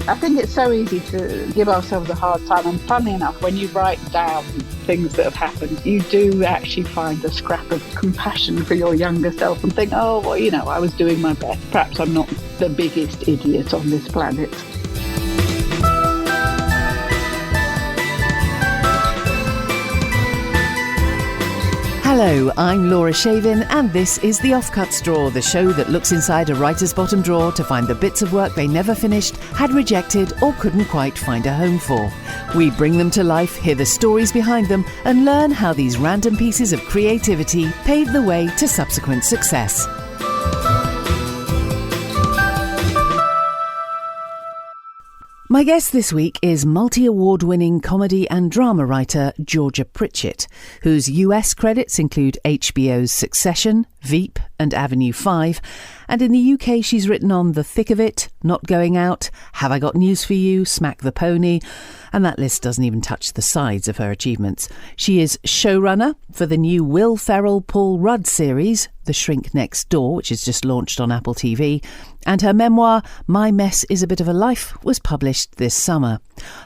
I think it's so easy to give ourselves a hard time, and funnily enough, when you write down things that have happened, you do actually find a scrap of compassion for your younger self and think, oh, well, you know, I was doing my best. Perhaps I'm not the biggest idiot on this planet. Hello, I'm Laura Shavin, and this is The Offcuts Drawer, the show that looks inside a writer's bottom drawer to find the bits of work they never finished, had rejected, or couldn't quite find a home for. We bring them to life, hear the stories behind them, and learn how these random pieces of creativity pave the way to subsequent success. My guest this week is multi-award-winning comedy and drama writer Georgia Pritchett, whose US credits include HBO's Succession, Veep and Avenue 5, and in the UK she's written on The Thick of It, Not Going Out, Have I Got News for You, Smack the Pony, and that list doesn't even touch the sides of her achievements. She is showrunner for the new Will Ferrell Paul Rudd series, The Shrink Next Door, which is just launched on Apple TV, and her memoir, My Mess is a Bit of a Life, was published this summer.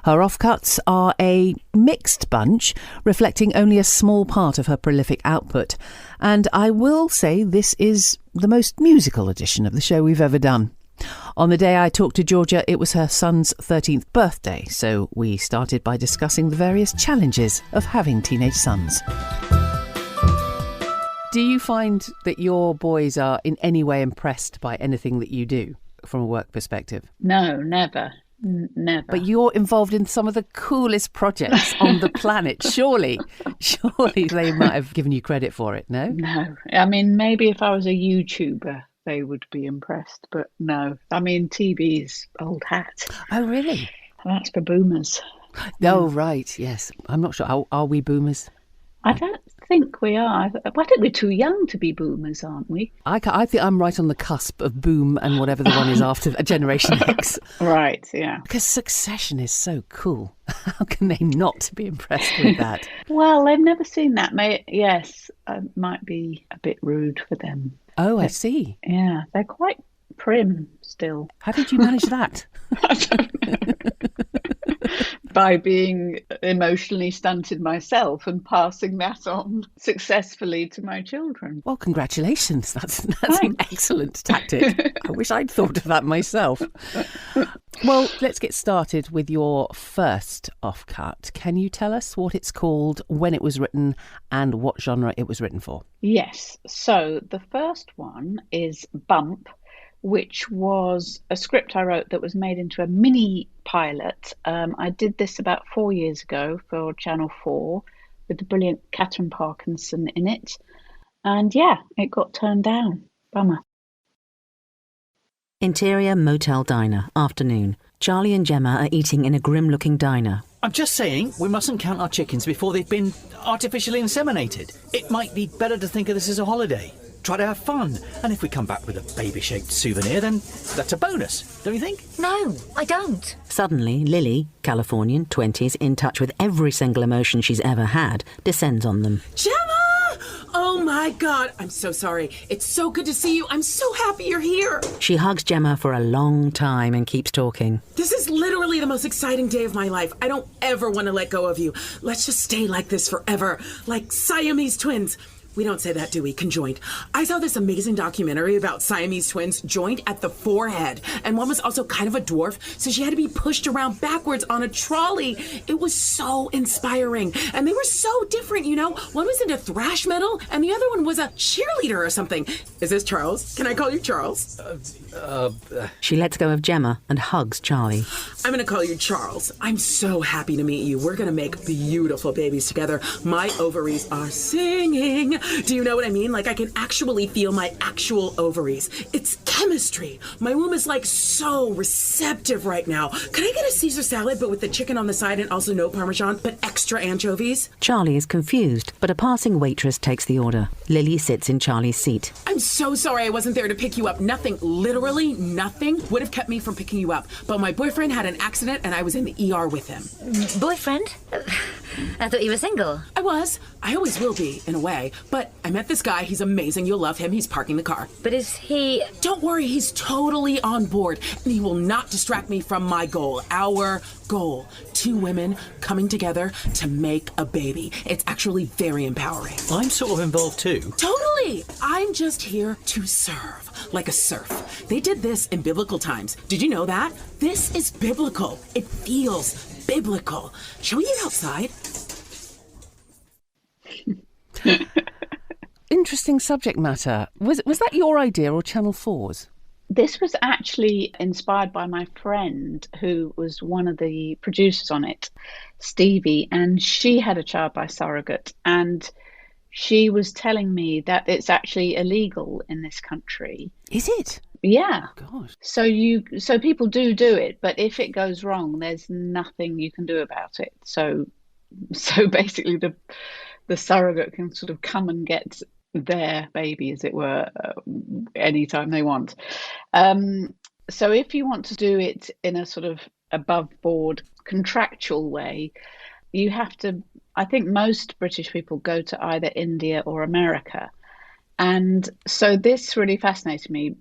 Her offcuts are a mixed bunch, reflecting only a small part of her prolific output, and I will say this is the most musical edition of the show we've ever done. On the day I talked to Georgia, it was her son's 13th birthday, so we started by discussing the various challenges of having teenage sons. Do you find that your boys are in any way impressed by anything that you do from a work perspective? No, never. Never. But you're involved in some of the coolest projects on the planet. Surely they might have given you credit for it, no? No. I mean, maybe if I was a YouTuber, they would be impressed, but no. I mean, TV's old hat. Oh, really? That's for boomers. Oh, right, yes. I'm not sure. Are we boomers? I don't think we are. I think we're too young to be boomers, aren't we? I think I'm right on the cusp of boom and whatever the one is after Generation X. Right, yeah. Because Succession is so cool. How can they not be impressed with that? Well, they've never seen that. Yes, it might be a bit rude for them. Oh, I see. Yeah, they're quite prim still. How did you manage that? I don't know. By being emotionally stunted myself and passing that on successfully to my children. Well, congratulations. That's an excellent tactic. I wish I'd thought of that myself. Well, let's get started with your first offcut. Can you tell us what it's called, when it was written, and what genre it was written for? Yes. So the first one is Bump, which was a script I wrote that was made into a mini pilot. I did this about 4 years ago for Channel 4 with the brilliant Kathryn Parkinson in it. And yeah, it got turned down. Bummer. Interior motel diner, afternoon. Charlie and Gemma are eating in a grim-looking diner. I'm just saying, we mustn't count our chickens before they've been artificially inseminated. It might be better to think of this as a holiday. Try to have fun. And if we come back with a baby-shaped souvenir, then that's a bonus, don't you think? No, I don't. Suddenly, Lily, Californian, 20s, in touch with every single emotion she's ever had, descends on them. Gemma! Oh my God, I'm so sorry. It's so good to see you. I'm so happy you're here. She hugs Gemma for a long time and keeps talking. This is literally the most exciting day of my life. I don't ever want to let go of you. Let's just stay like this forever, like Siamese twins. We don't say that, do we? Conjoined. I saw this amazing documentary about Siamese twins joined at the forehead. And one was also kind of a dwarf, so she had to be pushed around backwards on a trolley. It was so inspiring. And they were so different, you know? One was into thrash metal, and the other one was a cheerleader or something. Is this Charles? Can I call you Charles? She lets go of Gemma and hugs Charlie. I'm going to call you Charles. I'm so happy to meet you. We're going to make beautiful babies together. My ovaries are singing. Do you know what I mean? Like, I can actually feel my actual ovaries. It's chemistry. My womb is like so receptive right now. Could I get a Caesar salad, but with the chicken on the side and also no Parmesan, but extra anchovies? Charlie is confused, but a passing waitress takes the order. Lily sits in Charlie's seat. I'm so sorry I wasn't there to pick you up. Nothing, literally nothing, would have kept me from picking you up. But my boyfriend had an accident and I was in the ER with him. Boyfriend? I thought you were single. I was. I always will be, in a way. But I met this guy. He's amazing. You'll love him. He's parking the car. But is he... Don't worry. He's totally on board. And he will not distract me from my goal. Our goal. 2 women coming together to make a baby. It's actually very empowering. I'm sort of involved too. Totally. I'm just here to serve, like a serf. They did this in biblical times. Did you know that? This is biblical. It feels biblical. Shall we eat outside? Interesting subject matter. Was that your idea or Channel 4's? This was actually inspired by my friend who was one of the producers on it, Stevie, and she had a child by surrogate, and she was telling me that it's actually illegal in this country. Is it? Yeah. Gosh. So people do it, but if it goes wrong, there's nothing you can do about it. So basically the surrogate can sort of come and get their baby, as it were, anytime they want. So if you want to do it in a sort of above board contractual way, you have to, I think most British people go to either India or America. And so this really fascinated me,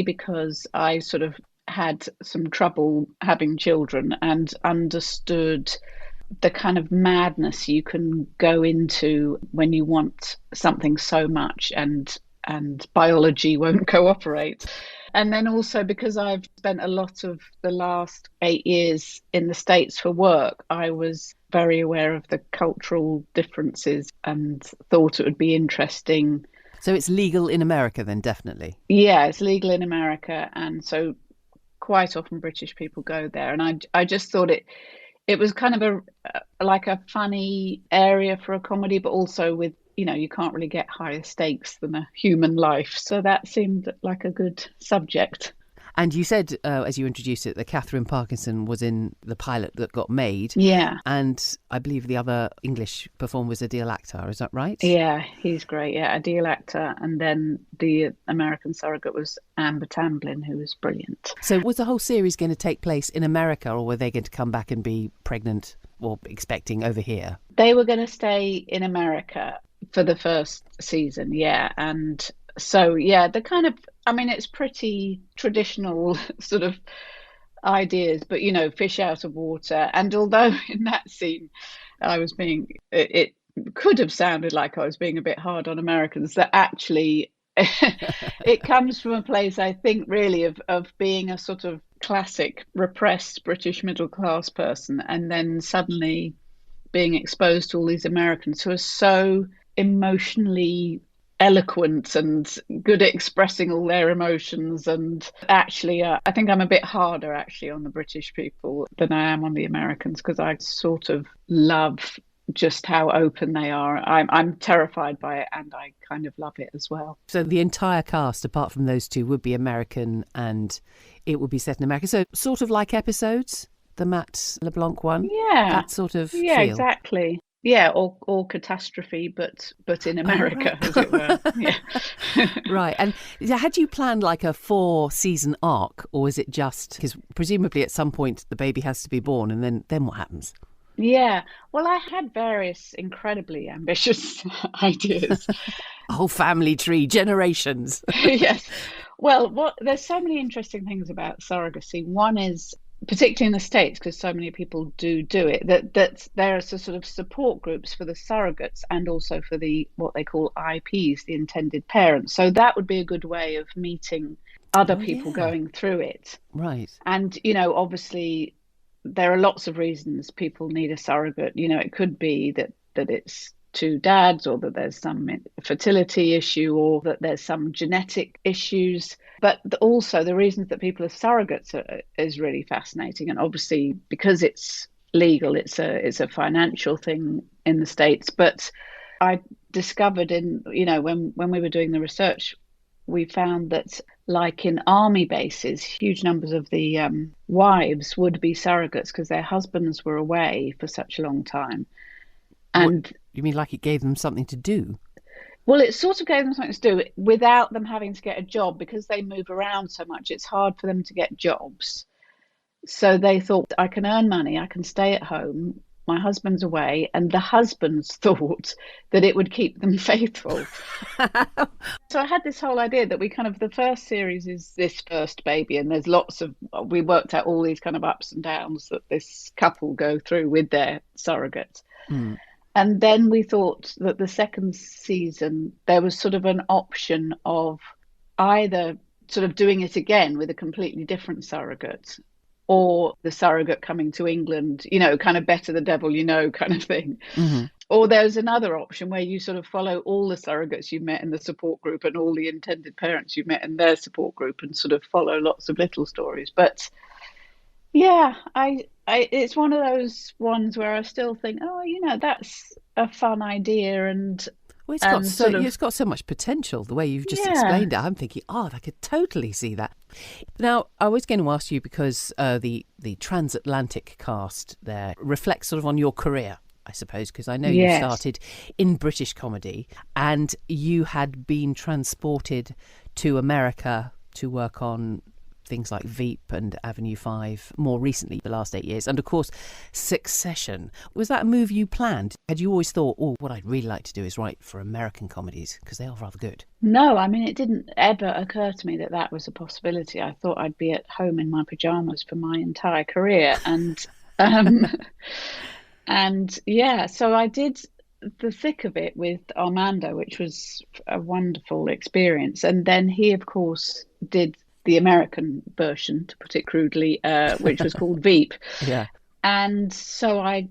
because I sort of had some trouble having children and understood the kind of madness you can go into when you want something so much and biology won't cooperate. And then also because I've spent a lot of the last 8 years in the States for work, I was very aware of the cultural differences and thought it would be interesting. So it's legal in America then, definitely? Yeah, it's legal in America. And so quite often British people go there. And I just thought it was kind of like a funny area for a comedy, but also with, you can't really get higher stakes than a human life. So that seemed like a good subject. And you said, as you introduced it, that Catherine Parkinson was in the pilot that got made. Yeah. And I believe the other English performer was Adil Akhtar, is that right? Yeah, he's great. Yeah, Adil Akhtar. And then the American surrogate was Amber Tamblyn, who was brilliant. So was the whole series going to take place in America, or were they going to come back and be pregnant or expecting over here? They were going to stay in America for the first season, yeah. And so, yeah, it's pretty traditional sort of ideas, but, fish out of water. And although in that scene it could have sounded like I was being a bit hard on Americans, that actually it comes from a place, I think, really of being a sort of classic repressed British middle class person and then suddenly being exposed to all these Americans who are so emotionally eloquent and good at expressing all their emotions. And actually, I think I'm a bit harder actually on the British people than I am on the Americans, because I sort of love just how open they are. I'm terrified by it, and I kind of love it as well. So the entire cast, apart from those two, would be American, and it would be set in America. So sort of like Episodes, the Matt LeBlanc one. Yeah, that sort of yeah, feel. Exactly. Yeah, or Catastrophe, but in America, right. As it were. Yeah. Right. And had you planned like a 4-season arc, or is it just because presumably at some point the baby has to be born, and then what happens? Yeah. Well, I had various incredibly ambitious ideas. A whole family tree, generations. Yes. Well, there's so many interesting things about surrogacy. One is, particularly in the States, because so many people do it, that there are sort of support groups for the surrogates and also for the what they call IPs, the intended parents. So that would be a good way of meeting other people going through it. Right. And, obviously there are lots of reasons people need a surrogate. It could be that it's two dads, or that there's some fertility issue, or that there's some genetic issues. But also the reasons that people are surrogates is really fascinating. And obviously, because it's legal, it's a financial thing in the States. But I discovered when we were doing the research, we found that, like in army bases, huge numbers of the wives would be surrogates because their husbands were away for such a long time. And you mean like it gave them something to do? Well, it sort of gave them something to do without them having to get a job, because they move around so much. It's hard for them to get jobs. So they thought, I can earn money, I can stay at home, my husband's away, and the husbands thought that it would keep them faithful. So I had this whole idea that the first series is this first baby, and there's we worked out all these kind of ups and downs that this couple go through with their surrogates. And then we thought that the second season, there was sort of an option of either sort of doing it again with a completely different surrogate, or the surrogate coming to England, kind of better the devil you know kind of thing. Or there's another option where you sort of follow all the surrogates you've met in the support group and all the intended parents you've met in their support group and sort of follow lots of little stories. But yeah, it's one of those ones where I still think, that's a fun idea. And well, it's got so much potential, the way you've just explained it. I'm thinking, I could totally see that. Now, I was going to ask you, because the transatlantic cast there reflects sort of on your career, I suppose, because I know you started in British comedy and you had been transported to America to work on things like Veep and Avenue 5 more recently, the last 8 years. And of course, Succession. Was that a move you planned? Had you always thought, what I'd really like to do is write for American comedies, because they are rather good? No, I mean, it didn't ever occur to me that that was a possibility. I thought I'd be at home in my pajamas for my entire career. And so I did the thick of it with Armando, which was a wonderful experience. And then he, of course, did the American version, to put it crudely, which was called Veep. Yeah. And so I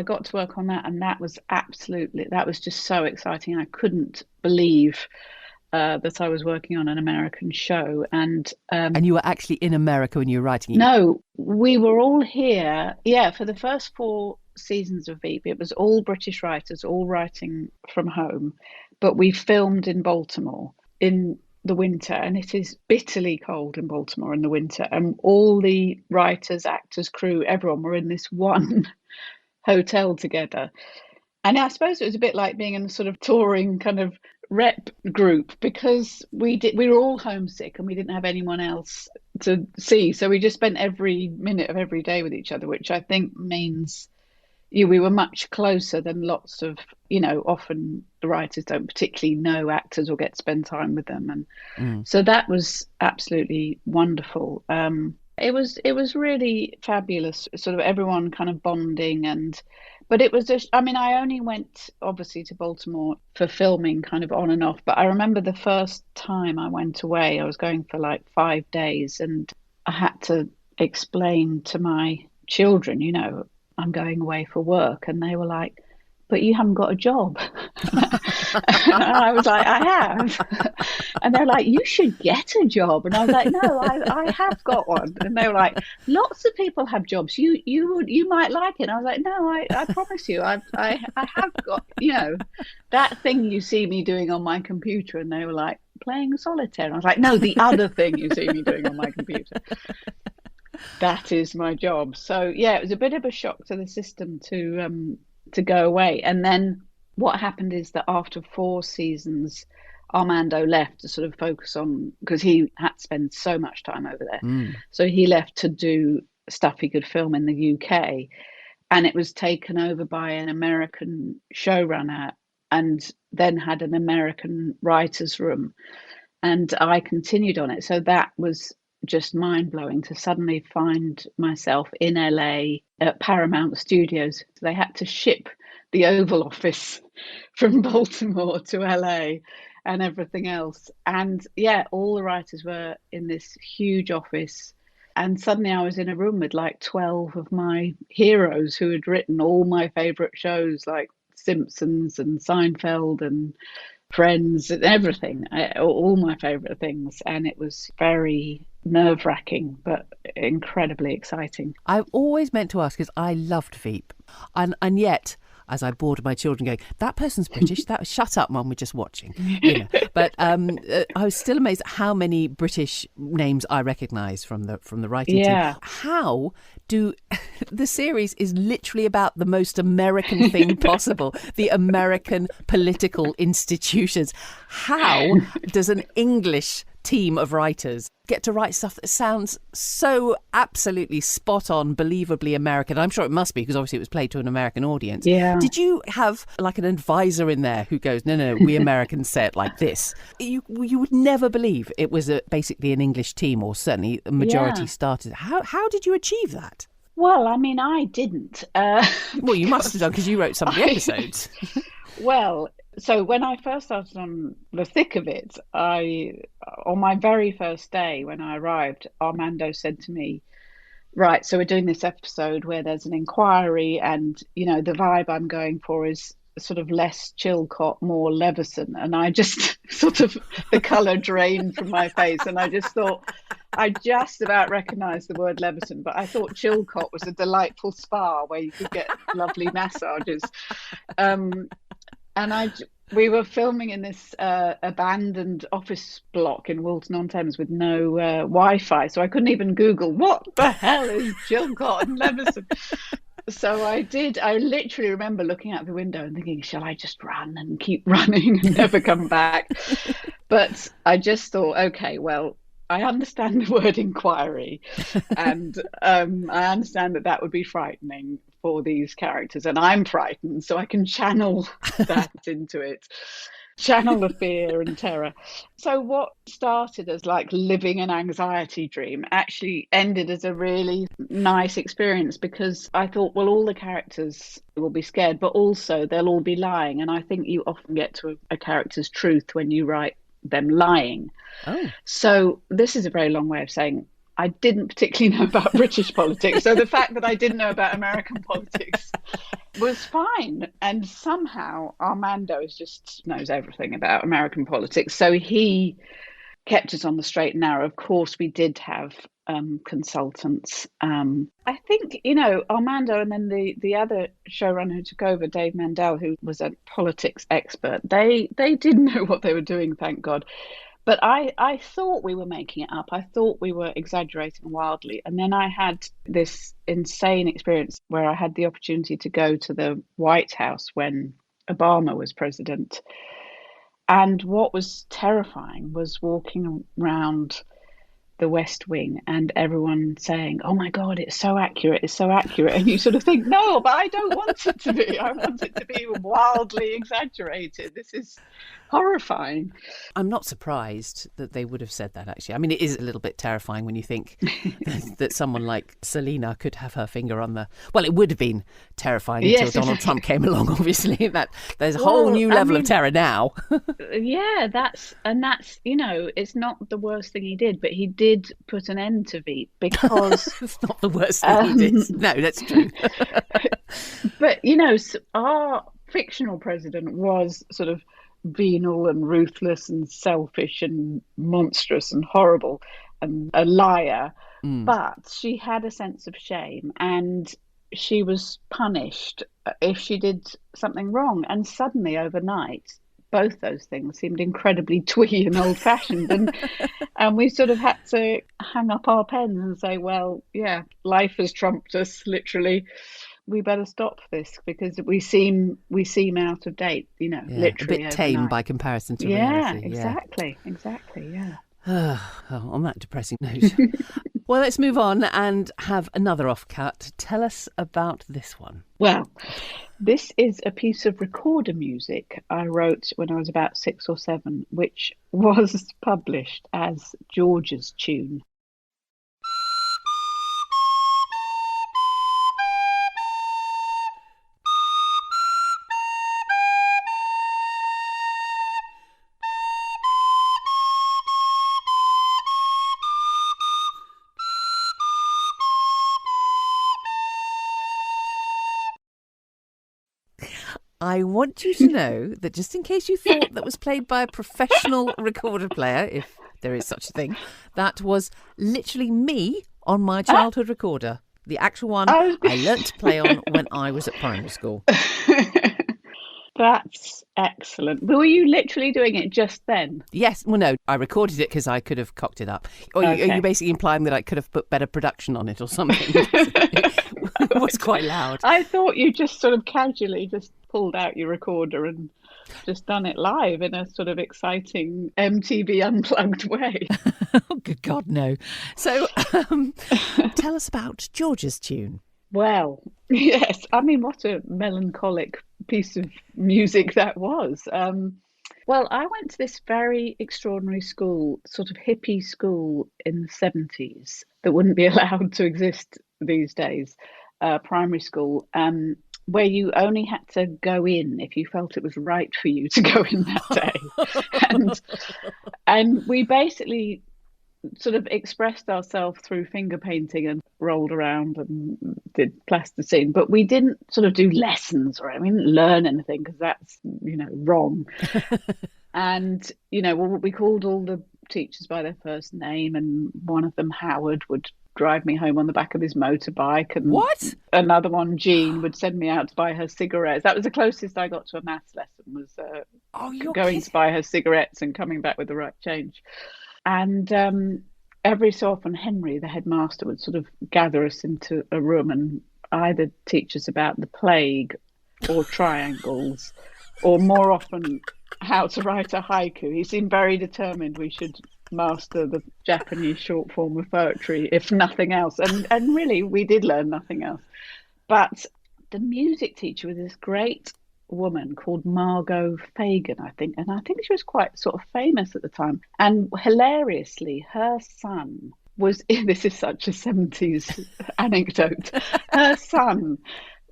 got to work on that, and that was just so exciting. I couldn't believe that I was working on an American show. And you were actually in America when you were writing it? No, we were all here. Yeah, for the first 4 seasons of Veep, it was all British writers, all writing from home. But we filmed in Baltimore in the winter, and it is bitterly cold in Baltimore in the winter, and all the writers, actors, crew, everyone were in this one hotel together. And I suppose it was a bit like being in a sort of touring kind of rep group, because we were all homesick and we didn't have anyone else to see, so we just spent every minute of every day with each other, which I think means we were much closer than lots of, often the writers don't particularly know actors or get to spend time with them. And so that was absolutely wonderful. It was really fabulous, sort of everyone kind of bonding. But it was just, I only went obviously to Baltimore for filming kind of on and off. But I remember the first time I went away, I was going for like 5 days, and I had to explain to my children, I'm going away for work. And they were like, but you haven't got a job. And I was like, I have. And they're like, you should get a job. And I was like, no, I have got one. And they were like, lots of people have jobs. You might like it. And I was like, no, I promise you, I have got, that thing you see me doing on my computer. And they were like, playing solitaire. And I was like, no, the other thing you see me doing on my computer. That is my job. So yeah, it was a bit of a shock to the system to go away. And then what happened is that after 4 seasons, Armando left to sort of focus on, because he had to spend so much time over there. So he left to do stuff he could film in the UK, and it was taken over by an American showrunner, and then had an American writer's room, and I continued on it. So that was just mind-blowing to suddenly find myself in LA at Paramount Studios. They had to ship the Oval Office from Baltimore to LA and everything else. And yeah, all the writers were in this huge office, and suddenly I was in a room with like 12 of my heroes who had written all my favorite shows like Simpsons and Seinfeld and Friends and everything, all my favorite things. And it was very nerve-wracking but incredibly exciting. I've always meant to ask, because I loved Veep, and yet as I bored my children going, that person's British, that shut up mum, we're just watching, but I was still amazed at how many British names I recognise from the writing team. How do the series is literally about the most American thing possible, the American political institutions. How does an English team of writers get to write stuff that sounds so absolutely spot on, believably American. I'm sure it must be, because obviously it was played to an American audience. Yeah. Did you have like an advisor in there who goes, no, we Americans say it like this? You would never believe it was basically an English team, or certainly a majority started. How did you achieve that? Well, I mean, I didn't. Well, you must have done, because you wrote some of the episodes. Well, so when I first started on the thick of it, on my very first day when I arrived, Armando said to me, right, so we're doing this episode where there's an inquiry, and, the vibe I'm going for is sort of less Chilcott, more Leveson. And I just sort of, the colour drained from my face, and I just thought, I just about recognised the word Leveson, but I thought Chilcott was a delightful spa where you could get lovely massages. And we were filming in this abandoned office block in Walton-on-Thames with no Wi-Fi, so I couldn't even Google what the hell is Chilcott and Leveson. So I literally remember looking out the window and thinking, shall I just run and keep running and never come back? But I just thought, okay, well, I understand the word inquiry, and I understand that would be frightening for these characters, and I'm frightened, so I can channel that into it, channel the fear and terror. So what started as like living an anxiety dream actually ended as a really nice experience, because I thought, well, all the characters will be scared, but also they'll all be lying, and I think you often get to a character's truth when you write them lying. Oh. So this is a very long way of saying I didn't particularly know about British politics. So the fact that I didn't know about American politics was fine. And somehow Armando just knows everything about American politics. So he kept us on the straight and narrow. Of course, we did have consultants. I think, Armando and then the other showrunner who took over, Dave Mandel, who was a politics expert, they did know what they were doing, thank God. But I thought we were making it up. I thought we were exaggerating wildly. And then I had this insane experience where I had the opportunity to go to the White House when Obama was president. And what was terrifying was walking around the West Wing and everyone saying, oh my God, it's so accurate, it's so accurate. And you sort of think, no, but I don't want it to be. I want it to be wildly exaggerated. This is horrifying. I'm not surprised that they would have said that, actually. I mean, it is a little bit terrifying when you think that someone like Selena could have her finger on the... Well, it would have been terrifying until Donald Trump came along, obviously. There's a whole new level of terror now. Yeah, that's, it's not the worst thing he did, but he did put an end to Veep because... It's not the worst thing he did. No, that's true. But, our fictional president was sort of venal and ruthless and selfish and monstrous and horrible and a liar, but she had a sense of shame and she was punished if she did something wrong. And suddenly overnight both those things seemed incredibly twee and old-fashioned, and we sort of had to hang up our pens and say, well, yeah, life has trumped us, literally. We better stop this because we seem out of date, literally. A bit tame overnight. by comparison to reality. Exactly, yeah. On that depressing note. Well, let's move on and have another off-cut. Tell us about this one. Well, this is a piece of recorder music I wrote when I was about 6 or 7, which was published as Georgia's tune. I want you to know that just in case you thought that was played by a professional recorder player, if there is such a thing, that was literally me on my childhood recorder. The actual one I learnt to play on when I was at primary school. That's excellent. Were you literally doing it just then? Yes. Well, no, I recorded it because I could have cocked it up. Or are you basically implying that I could have put better production on it or something? It was quite loud. I thought you just sort of casually just pulled out your recorder and just done it live in a sort of exciting MTV Unplugged way. Oh, good God, no. So tell us about Georgia's tune. Well, yes. I mean, what a melancholic piece of music that was. Well, I went to this very extraordinary school, sort of hippie school in the 70s that wouldn't be allowed to exist these days, primary school, where you only had to go in if you felt it was right for you to go in that day. And we basically sort of expressed ourselves through finger painting and rolled around and did plasticine, but we didn't sort of do lessons, or we didn't learn anything because that's wrong. And we called all the teachers by their first name, and one of them, Howard, would drive me home on the back of his motorbike, and what? Another one, Jean, would send me out to buy her cigarettes. That was the closest I got to a maths lesson, was going to buy her cigarettes and coming back with the right change. And every so often, Henry, the headmaster, would sort of gather us into a room and either teach us about the plague or triangles, or more often how to write a haiku. He seemed very determined we should master the Japanese short form of poetry, if nothing else. And really, we did learn nothing else. But the music teacher was this great woman called Margot Fagan, I think, and I think she was quite sort of famous at the time. And hilariously, her son was this is such a 70s anecdote. Her son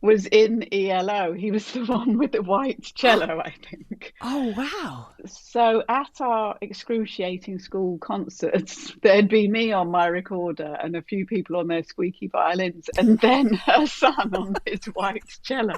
was in ELO. He was the one with the white cello, I think. Oh, wow. So at our excruciating school concerts, there'd be me on my recorder and a few people on their squeaky violins, and then her son on his white cello.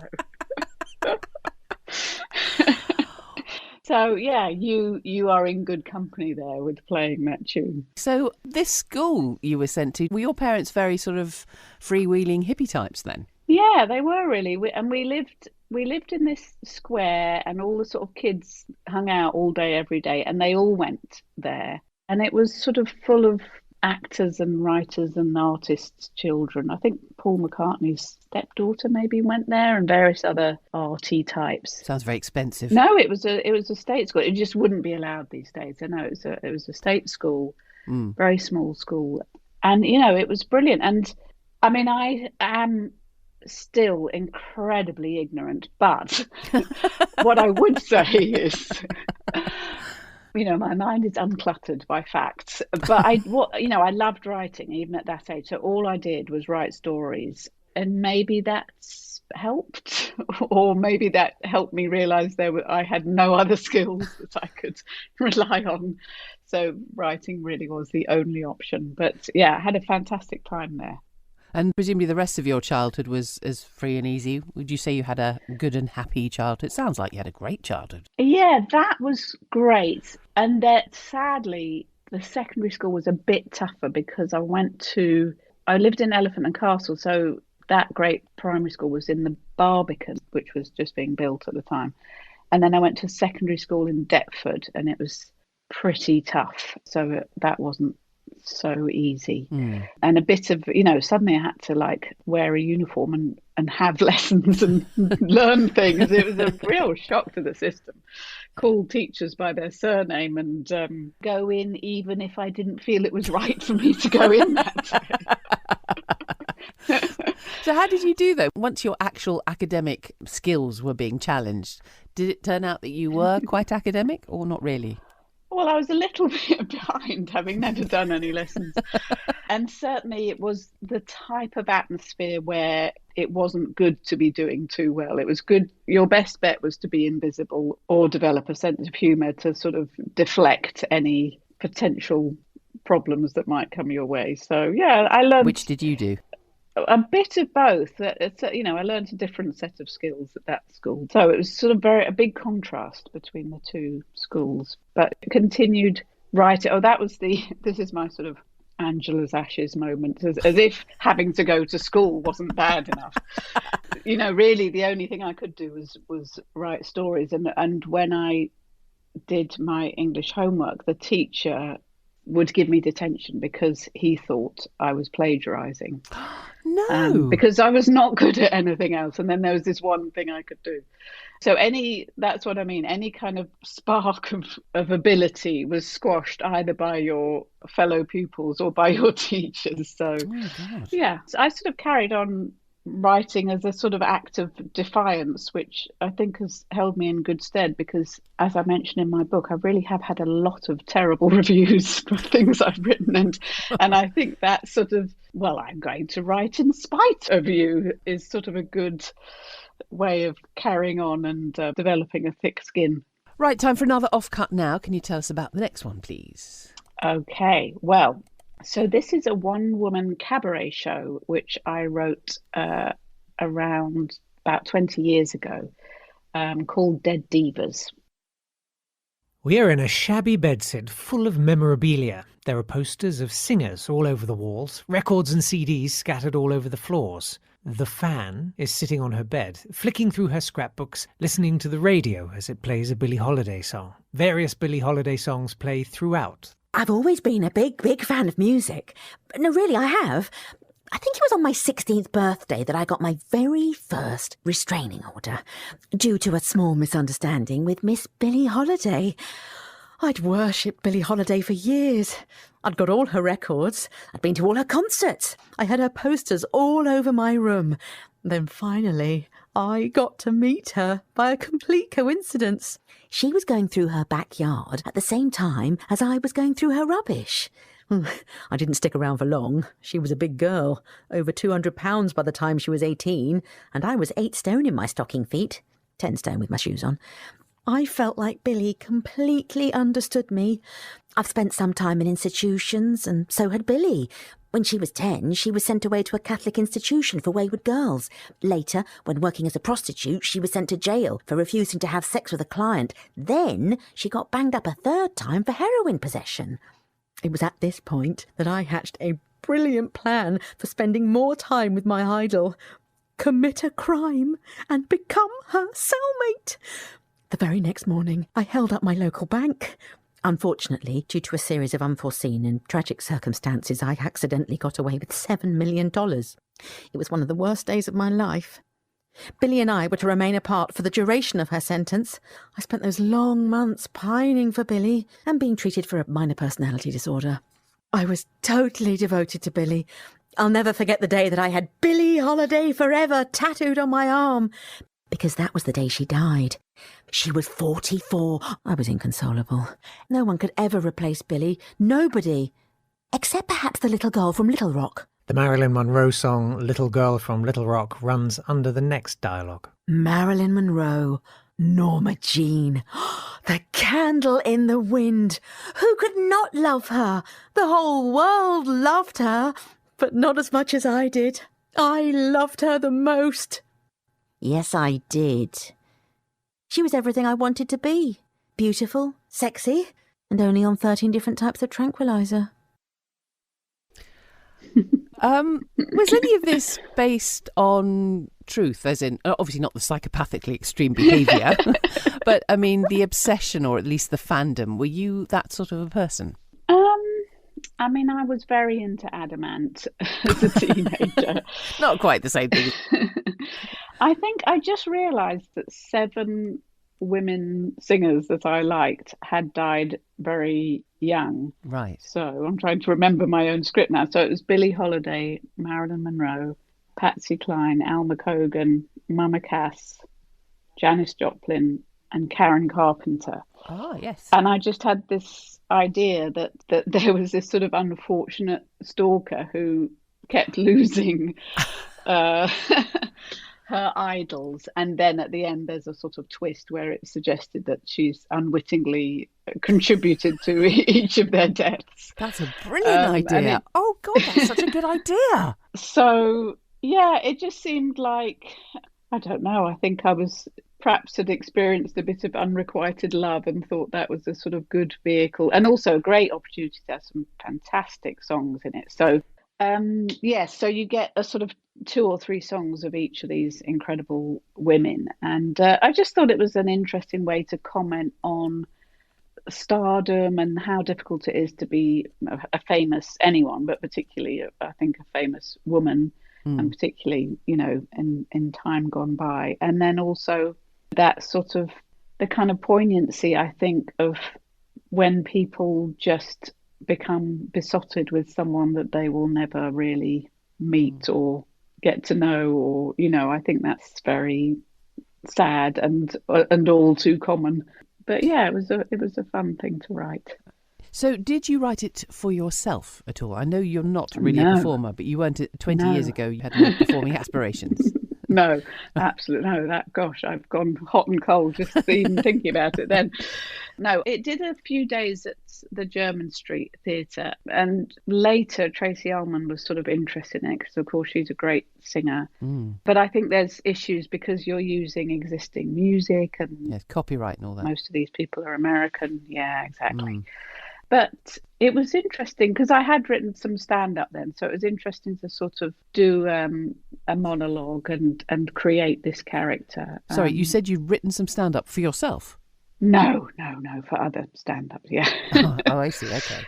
So yeah, you are in good company there with playing that tune. So this school you were sent to, were your parents very sort of freewheeling hippie types then? Yeah, they were really. We lived in this square, and all the sort of kids hung out all day, every day, and they all went there. And it was sort of full of actors and writers and artists' children. I think Paul McCartney's stepdaughter maybe went there, and various other arty types. Sounds very expensive. No, it was a state school. It just wouldn't be allowed these days. I know it was a state school, very small school, and it was brilliant. And I mean, I am still incredibly ignorant, but what I would say is, my mind is uncluttered by facts. But I loved writing even at that age. So all I did was write stories, and maybe that's helped, or maybe that helped me realise I had no other skills that I could rely on. So writing really was the only option. But yeah, I had a fantastic time there. And presumably the rest of your childhood was as free and easy. Would you say you had a good and happy childhood? It sounds like you had a great childhood. Yeah, that was great. And that sadly, the secondary school was a bit tougher because I lived in Elephant and Castle. So that great primary school was in the Barbican, which was just being built at the time. And then I went to secondary school in Deptford, and it was pretty tough. So that wasn't so easy. And a bit of suddenly I had to wear a uniform and have lessons and learn things. It was a real shock to the system. Call teachers by their surname and go in even if I didn't feel it was right for me to go in that day. So how did you do though? Once your actual academic skills were being challenged, did it turn out that you were quite academic or not really? Well, I was a little bit behind, having never done any lessons. And certainly it was the type of atmosphere where it wasn't good to be doing too well. It was good. Your best bet was to be invisible or develop a sense of humour to sort of deflect any potential problems that might come your way. So, yeah, I learned... Which did you do? A bit of both. I learned a different set of skills at that school. So it was sort of a big contrast between the two schools. But continued writing. Oh, this is my sort of Angela's Ashes moment, as if having to go to school wasn't bad enough. Really the only thing I could do was write stories. And when I did my English homework, the teacher would give me detention because he thought I was plagiarising. No. Because I was not good at anything else. And then there was this one thing I could do. So that's what I mean, any kind of spark of ability was squashed either by your fellow pupils or by your teachers. So, yeah, so I sort of carried on writing as a sort of act of defiance, which I think has held me in good stead because, as I mentioned in my book, I really have had a lot of terrible reviews for things I've written. And I think that sort of, well, I'm going to write in spite of you is sort of a good way of carrying on and developing a thick skin. Right, time for another off-cut now. Can you tell us about the next one, please? Okay, well, so this is a one-woman cabaret show which I wrote around about 20 years ago, called Dead Divas. We are in a shabby bedsit full of memorabilia. There are posters of singers all over the walls, records and CDs scattered all over the floors. The fan is sitting on her bed, flicking through her scrapbooks, listening to the radio as it plays a Billie Holiday song. Various Billie Holiday songs play throughout. I've always been a big fan of music. No, really, I have. I think it was on my 16th birthday that I got my very first restraining order, due to a small misunderstanding with Miss Billie Holiday. I'd worshipped Billie Holiday for years. I'd got all her records. I'd been to all her concerts. I had her posters all over my room. Then finally, I got to meet her by a complete coincidence. She was going through her backyard at the same time as I was going through her rubbish. I didn't stick around for long. She was a big girl, over 200 pounds by the time she was 18, and I was 8 stone in my stocking feet, 10 stone with my shoes on. I felt like Billie completely understood me. I've spent some time in institutions, and so had Billie. When she was 10, she was sent away to a Catholic institution for wayward girls. Later, when working as a prostitute, she was sent to jail for refusing to have sex with a client. Then she got banged up a 3rd time for heroin possession. It was at this point that I hatched a brilliant plan for spending more time with my idol, commit a crime, and become her cellmate. The very next morning, I held up my local bank. Unfortunately, due to a series of unforeseen and tragic circumstances, I accidentally got away with $7 million. It was one of the worst days of my life. Billie and I were to remain apart for the duration of her sentence. I spent those long months pining for Billie and being treated for a minor personality disorder. I was totally devoted to Billie. I'll never forget the day that I had Billie Holiday Forever tattooed on my arm, because that was the day she died. She was 44. I was inconsolable. No one could ever replace Billie. Nobody. Except perhaps the little girl from Little Rock. The Marilyn Monroe song Little Girl from Little Rock runs under the next dialogue. Marilyn Monroe. Norma Jean. The candle in the wind. Who could not love her? The whole world loved her, but not as much as I did. I loved her the most. Yes, I did. She was everything I wanted to be. Beautiful, sexy, and only on 13 different types of tranquilizer. Was any of this based on truth, as in, obviously not the psychopathically extreme behaviour, but, I mean, the obsession or at least the fandom? Were you that sort of a person? I mean, I was very into Adamant as a teenager. Not quite the same thing. I think I just realised that 7 women singers that I liked had died very young. Right. So I'm trying to remember my own script now. So it was Billie Holiday, Marilyn Monroe, Patsy Cline, Alma Cogan, Mama Cass, Janis Joplin, and Karen Carpenter. Oh, yes. And I just had this idea that there was this sort of unfortunate stalker who kept losing her idols, and then at the end there's a sort of twist where it's suggested that she's unwittingly contributed to each of their deaths. That's a brilliant idea. Oh God, that's such a good idea. So yeah, it just seemed like, I don't know, I think I was perhaps had experienced a bit of unrequited love and thought that was a sort of good vehicle, and also a great opportunity to have some fantastic songs in it. So yes, so you get a sort of 2 or 3 songs of each of these incredible women, and I just thought it was an interesting way to comment on stardom and how difficult it is to be a famous anyone, but particularly I think a famous woman and particularly, in time gone by. And then also that sort of the kind of poignancy, I think, of when people just become besotted with someone that they will never really meet or get to know, or, I think that's very sad and all too common. But yeah, it was a fun thing to write. So did you write it for yourself at all? I know you're not really No. a performer, but you weren't 20 No. years ago. You had no performing aspirations. No, absolutely no. Gosh, I've gone hot and cold just even thinking about it then. No, it did a few days at the German Street Theatre, and later Tracy Ullman was sort of interested in it because, of course, she's a great singer. But I think there's issues because you're using existing music and Yes, copyright and all that. most of these people are American. Yeah, exactly. But it was interesting because I had written some stand-up then, so it was interesting to sort of do a monologue and create this character. Sorry, you said you'd written some stand-up for yourself? No, for other stand-ups, yeah. Oh, I see, okay.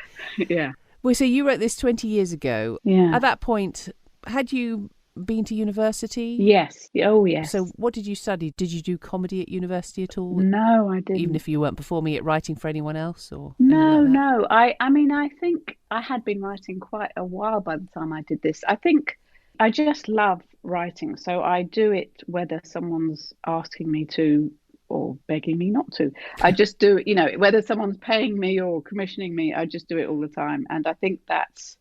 Yeah. Well, so you wrote this 20 years ago. Yeah. At that point, had you been to university? Yes. Oh, yes. So what did you study? Did you do comedy at university at all? No, I didn't. Even if you weren't performing it, writing for anyone else? Or No. I mean, I think I had been writing quite a while by the time I did this. I think I just love writing. So I do it whether someone's asking me to or begging me not to. I just do it, whether someone's paying me or commissioning me, I just do it all the time. And I think that's,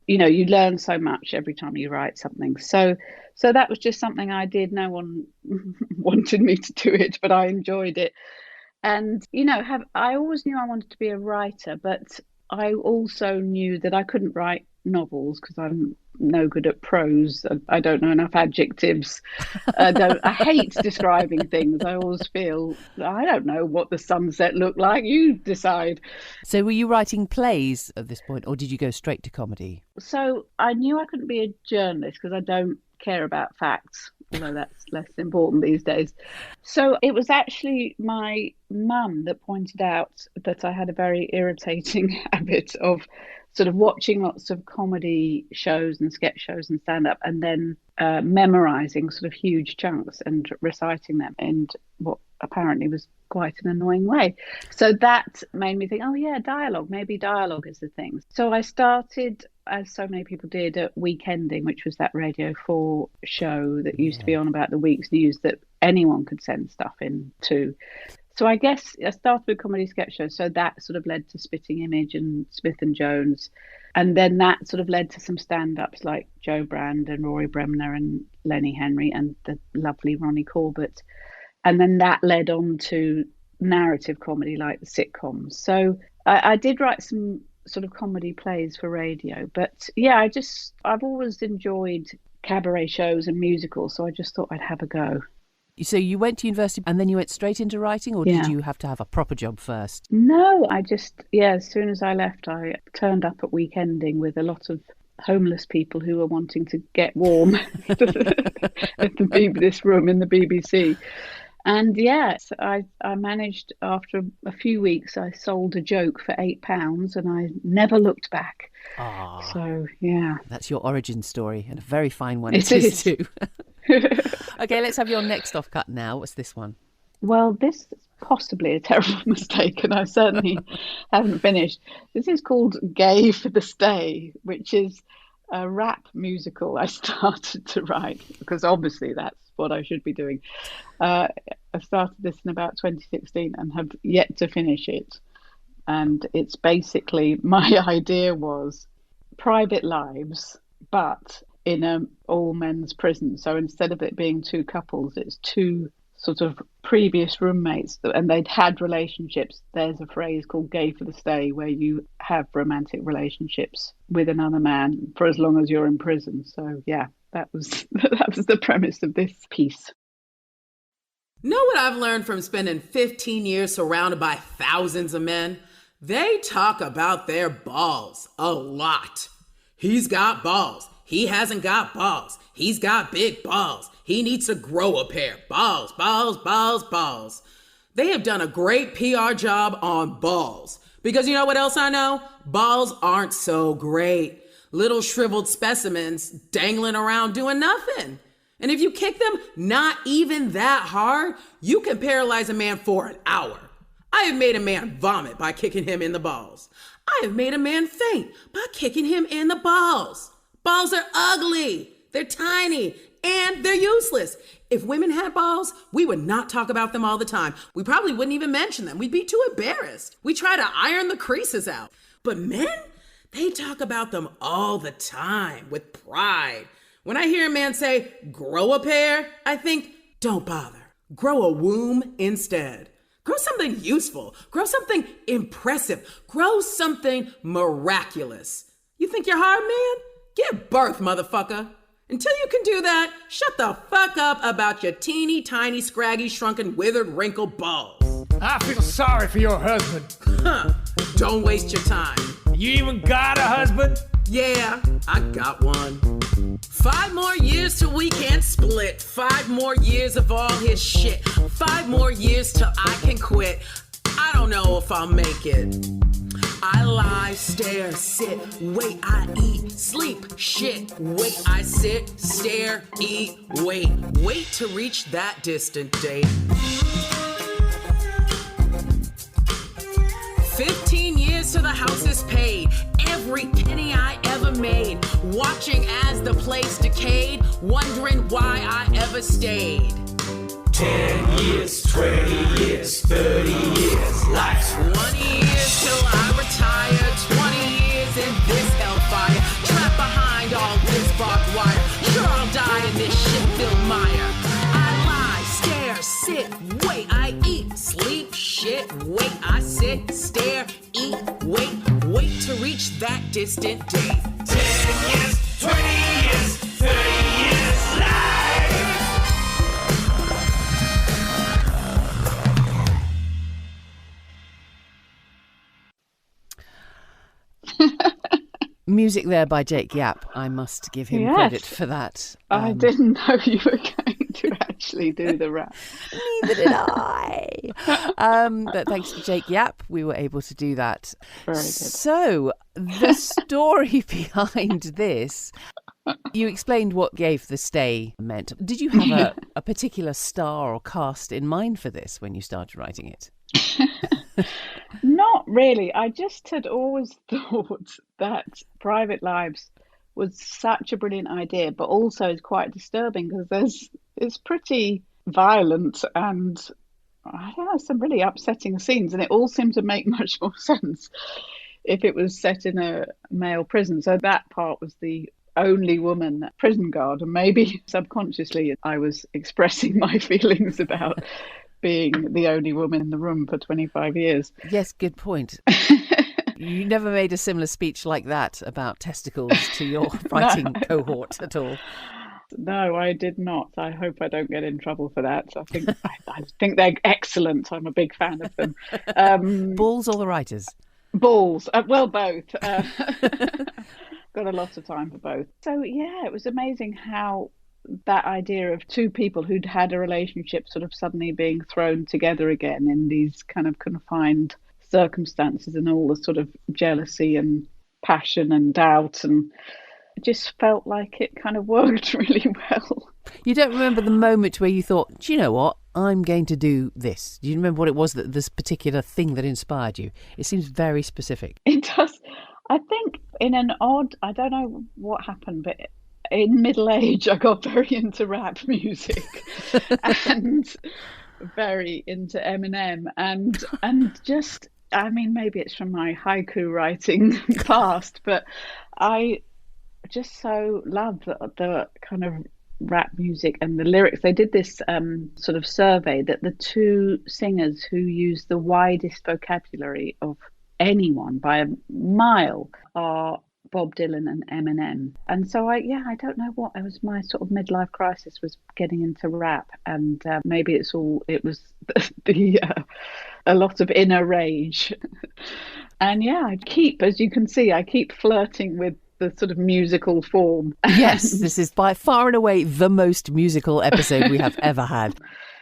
you learn so much every time you write something. So that was just something I did. No one wanted me to do it, but I enjoyed it. And, I always knew I wanted to be a writer, but I also knew that I couldn't write novels because I'm no good at prose. I don't know enough adjectives. I hate describing things. I always feel, I don't know what the sunset looked like. You decide. So were you writing plays at this point, or did you go straight to comedy? So I knew I couldn't be a journalist because I don't care about facts, although that's less important these days. So it was actually my mum that pointed out that I had a very irritating habit of sort of watching lots of comedy shows and sketch shows and stand-up and then memorising sort of huge chunks and reciting them in what apparently was quite an annoying way. So that made me think, oh yeah, dialogue, maybe dialogue is the thing. So I started, as so many people did, at Weekending, which was that Radio 4 show that used to be on about the week's news that anyone could send stuff in to. So I guess I started with comedy sketch shows, so that sort of led to Spitting Image and Smith and Jones. And then that sort of led to some stand-ups like Joe Brand and Rory Bremner and Lenny Henry and the lovely Ronnie Corbett. And then that led on to narrative comedy like the sitcoms. So I did write some sort of comedy plays for radio. But yeah, I've always enjoyed cabaret shows and musicals, so I just thought I'd have a go. So you went to university and then you went straight into writing, or did you have to have a proper job first? No, as soon as I left, I turned up at Weekending with a lot of homeless people who were wanting to get warm at this room in the BBC. And yes, I managed, after a few weeks, I sold a joke for £8 and I never looked back. So, yeah. That's your origin story, and a very fine one it is is too. Okay, let's have your next offcut now. What's this one? Well, this is possibly a terrible mistake, and I certainly haven't finished. This is called Gay for the Stay, which is a rap musical I started to write, because obviously that's what I should be doing. I started this in about 2016 and have yet to finish it. And it's basically, my idea was private lives, but in a all men's prison. So instead of it being two couples, it's two sort of previous roommates, and they'd had relationships. There's a phrase called Gay for the Stay, where you have romantic relationships with another man for as long as you're in prison. So yeah, that was the premise of this piece. Know what I've learned from spending 15 years surrounded by thousands of men? They talk about their balls a lot. He's got balls. He hasn't got balls. He's got big balls. He needs to grow a pair. Balls, balls, balls, balls. They have done a great PR job on balls. Because you know what else I know? Balls aren't so great. Little shriveled specimens dangling around doing nothing. And if you kick them not even that hard, you can paralyze a man for an hour. I have made a man vomit by kicking him in the balls. I have made a man faint by kicking him in the balls. Balls are ugly, they're tiny, and they're useless. If women had balls, we would not talk about them all the time. We probably wouldn't even mention them. We'd be too embarrassed. We try to iron the creases out. But men, they talk about them all the time with pride. When I hear a man say, grow a pair, I think, don't bother. Grow a womb instead. Grow something useful. Grow something impressive. Grow something miraculous. You think you're hard, man? Give birth, motherfucker. Until you can do that, shut the fuck up about your teeny tiny, scraggy, shrunken, withered, wrinkled balls. I feel sorry for your husband. Huh. Don't waste your time. You even got a husband? Yeah, I got one. 5 more years till we can split. 5 more years of all his shit. 5 more years till I can quit. I don't know if I'll make it. I lie, stare, sit, wait, I eat, sleep, shit, wait, I sit, stare, eat, wait, wait to reach that distant date. 15 years till the house is paid, every penny I ever made, watching as the place decayed, wondering why I ever stayed. 10 years, 20 years, 30 years, life. 20 years till I retire, 20 years in this hellfire, trapped behind all this barbed wire, sure I'll die in this shit-filled mire. I lie, stare, sit, wait, I eat, sleep, shit, wait, I sit, stare, eat, wait, wait to reach that distant date. 10 years, 20 years, 30 years, life. Music there by Jake Yapp. I must give him credit for that. I didn't know you were going to actually do the rap. Neither did I. But thanks to Jake Yapp, we were able to do that. Very good. So the story behind this, you explained what Gave the Stay meant. Did you have a particular star or cast in mind for this when you started writing it? Not really. I just had always thought that Private Lives was such a brilliant idea, but also is quite disturbing because it's pretty violent and I don't know, some really upsetting scenes, and it all seemed to make much more sense if it was set in a male prison. So that part was the only woman prison guard, and maybe subconsciously I was expressing my feelings about being the only woman in the room for 25 years. Yes, good point. You never made a similar speech like that about testicles to your writing cohort at all. No, I did not. I hope I don't get in trouble for that. I think they're excellent. I'm a big fan of them. Balls or the writers? Balls. Well, both. Got a lot of time for both. So, yeah, it was amazing how that idea of two people who'd had a relationship sort of suddenly being thrown together again in these kind of confined circumstances and all the sort of jealousy and passion and doubt, and it just felt like it kind of worked really well. You don't remember the moment where you thought, do you know what, I'm going to do this? Do you remember what it was, that this particular thing that inspired you? It seems very specific. It does. I think in an odd, I don't know what happened, but in middle age, I got very into rap music and very into Eminem and just, I mean, maybe it's from my haiku writing past, but I just so love the kind of rap music and the lyrics. They did this sort of survey that the two singers who use the widest vocabulary of anyone by a mile are Bob Dylan and Eminem. And so I don't know what, it was my sort of midlife crisis was getting into rap, and maybe it was a lot of inner rage. And as you can see, I keep flirting with the sort of musical form. Yes, this is by far and away the most musical episode we have ever had.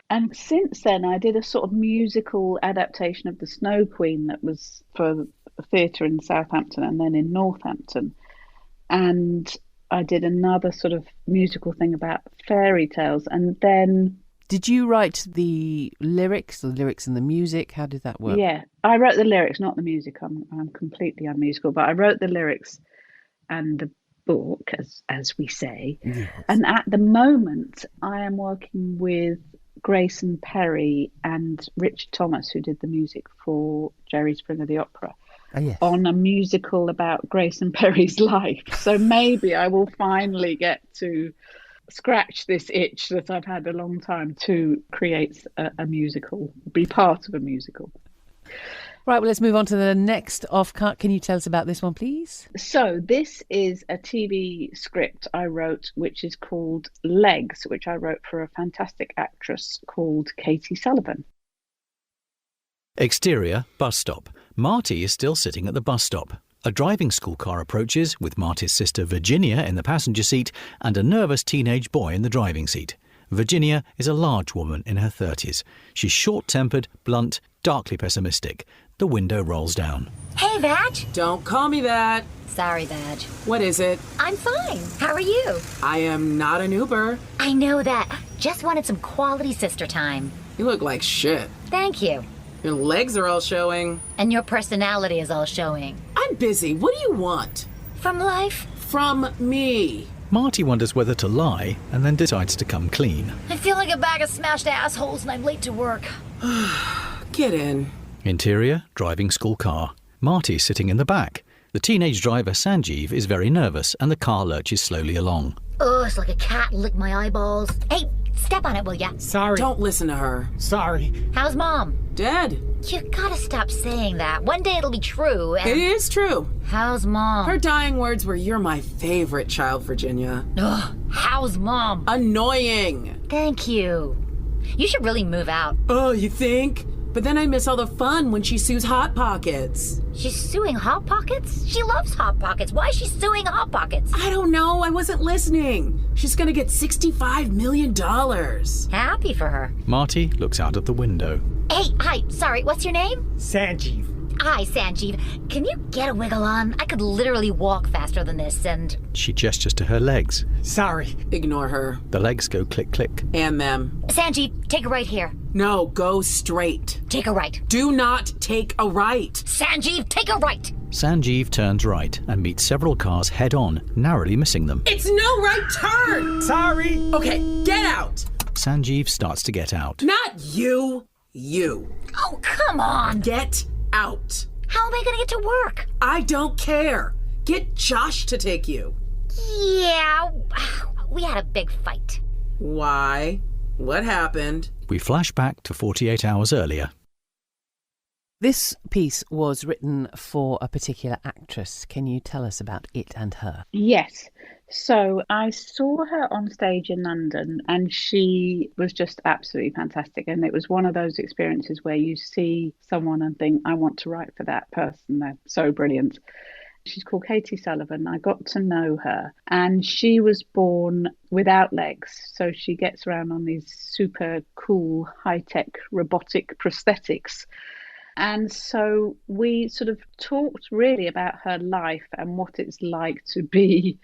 And since then, I did a sort of musical adaptation of The Snow Queen that was for the theatre in Southampton and then in Northampton. and I did another sort of musical thing about fairy tales. And then... Did you write the lyrics and the music? How did that work? Yeah, I wrote the lyrics, not the music. I'm completely unmusical, but I wrote the lyrics and the book, as we say. Yes. And at the moment, I am working with Grayson Perry and Richard Thomas, who did the music for Jerry Springer the Opera, Yes. on a musical about Grayson Perry's life. So maybe I will finally get to scratch this itch that I've had a long time to create a musical, be part of a musical. Right, well, let's move on to the next off-cut. Can you tell us about this one, please? So this is a TV script I wrote, which is called Legs, which I wrote for a fantastic actress called Katie Sullivan. Exterior, bus stop. Marty is still sitting at the bus stop. A driving school car approaches with Marty's sister Virginia in the passenger seat and a nervous teenage boy in the driving seat. Virginia is a large woman in her 30s. She's short-tempered, blunt, darkly pessimistic. The window rolls down. Hey, Vag. Don't call me that. Sorry, Vag. What is it? I'm fine. How are you? I am not an Uber. I know that. Just wanted some quality sister time. You look like shit. Thank you. Your legs are all showing. And your personality is all showing. I'm busy. What do you want? From life? From me. Marty wonders whether to lie and then decides to come clean. I feel like a bag of smashed assholes and I'm late to work. Get in. Interior, driving school car. Marty's sitting in the back. The teenage driver Sanjeev is very nervous and the car lurches slowly along. Oh, it's like a cat licked my eyeballs. Hey, step on it, will ya? Sorry. Don't listen to her. Sorry. How's Mom? Dead. You gotta stop saying that. One day it'll be true and... It is true. How's Mom? Her dying words were, "You're my favorite child, Virginia." Ugh, how's Mom? Annoying. Thank you. You should really move out. Oh, you think? But then I miss all the fun when she sues Hot Pockets. She's suing Hot Pockets? She loves Hot Pockets. Why is she suing Hot Pockets? I don't know. I wasn't listening. She's gonna get $65 million. Happy for her. Marty looks out of the window. Hey, hi, sorry, what's your name? Sanjeev. Hi, Sanjeev. Can you get a wiggle on? I could literally walk faster than this and... She gestures to her legs. Sorry. Ignore her. The legs go click, click. And them. Sanjeev, take a right here. No, go straight. Take a right. Do not take a right. Sanjeev, take a right. Sanjeev turns right and meets several cars head-on, narrowly missing them. It's no right turn. Sorry. Okay, get out. Sanjeev starts to get out. Not you. You. Oh, come on. Get out. How am I gonna get to work? I don't care. Get Josh to take you. Yeah, we had a big fight. Why? What happened? We flash back to 48 hours earlier. This piece was written for a particular actress. Can you tell us about it and her? Yes. So I saw her on stage in London and she was just absolutely fantastic. And it was one of those experiences where you see someone and think, I want to write for that person. They're so brilliant. She's called Katie Sullivan. I got to know her and she was born without legs. So she gets around on these super cool, high-tech robotic prosthetics. And so we sort of talked really about her life and what it's like to be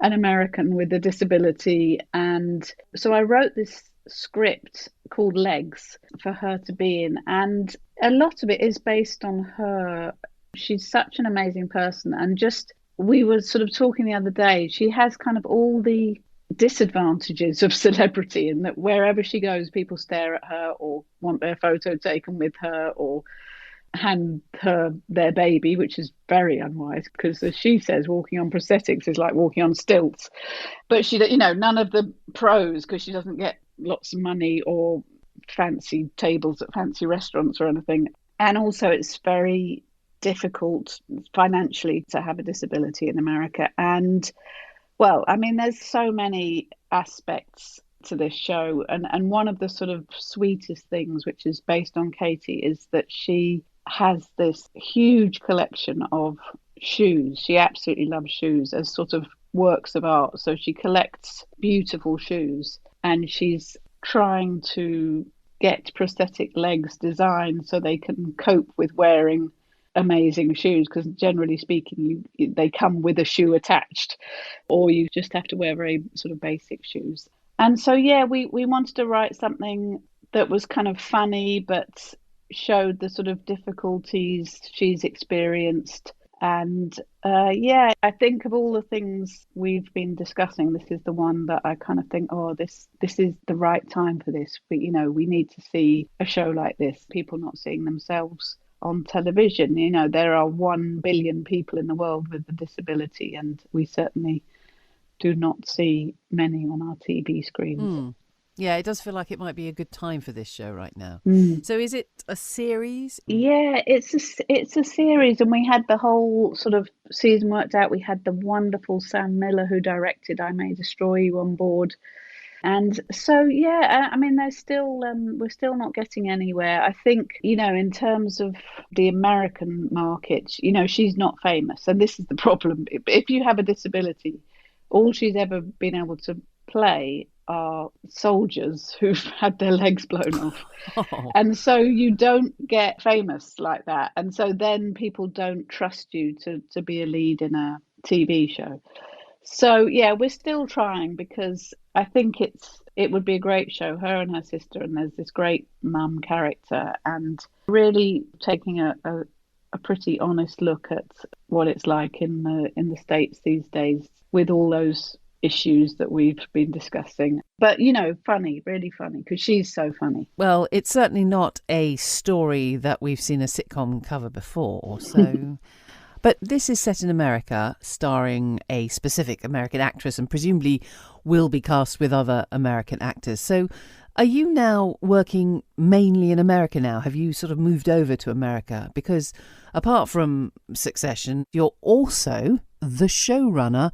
an American with a disability. And so I wrote this script called Legs for her to be in. And a lot of it is based on her. She's such an amazing person. And just, we were sort of talking the other day, she has kind of all the disadvantages of celebrity in that wherever she goes, people stare at her or want their photo taken with her or hand her their baby, which is very unwise because, as she says, walking on prosthetics is like walking on stilts. But she, none of the pros because she doesn't get lots of money or fancy tables at fancy restaurants or anything. And also it's very difficult financially to have a disability in America. And well, I mean, there's so many aspects to this show. And one of the sort of sweetest things, which is based on Katie, is that she has this huge collection of shoes. She absolutely loves shoes as sort of works of art. So she collects beautiful shoes and she's trying to get prosthetic legs designed so they can cope with wearing amazing shoes, because generally speaking, they come with a shoe attached, or you just have to wear very sort of basic shoes. And so, yeah, we wanted to write something that was kind of funny, but showed the sort of difficulties she's experienced. And yeah, I think of all the things we've been discussing, this is the one that I kind of think, oh, this is the right time for this. But we need to see a show like this. People not seeing themselves on television. There are 1 billion people in the world with a disability, and we certainly do not see many on our TV screens. Yeah, it does feel like it might be a good time for this show right now. So is it a series? Yeah, it's a series, and we had the whole sort of season worked out. We had the wonderful Sam Miller, who directed I May Destroy You, on board. And so, yeah, I mean, there's still we're still not getting anywhere. I think, in terms of the American market, she's not famous, and this is the problem. If you have a disability, all she's ever been able to play are soldiers who've had their legs blown off. And so you don't get famous like that. And so then people don't trust you to be a lead in a TV show. So yeah, we're still trying, because I think it would be a great show, her and her sister, and there's this great mum character, and really taking a pretty honest look at what it's like in the States these days, with all those issues that we've been discussing. But funny, really funny, because she's so funny. Well, it's certainly not a story that we've seen a sitcom cover before, so but this is set in America, starring a specific American actress, and presumably will be cast with other American actors. So are you now working mainly in America now? Have you sort of moved over to America? Because apart from Succession, you're also the showrunner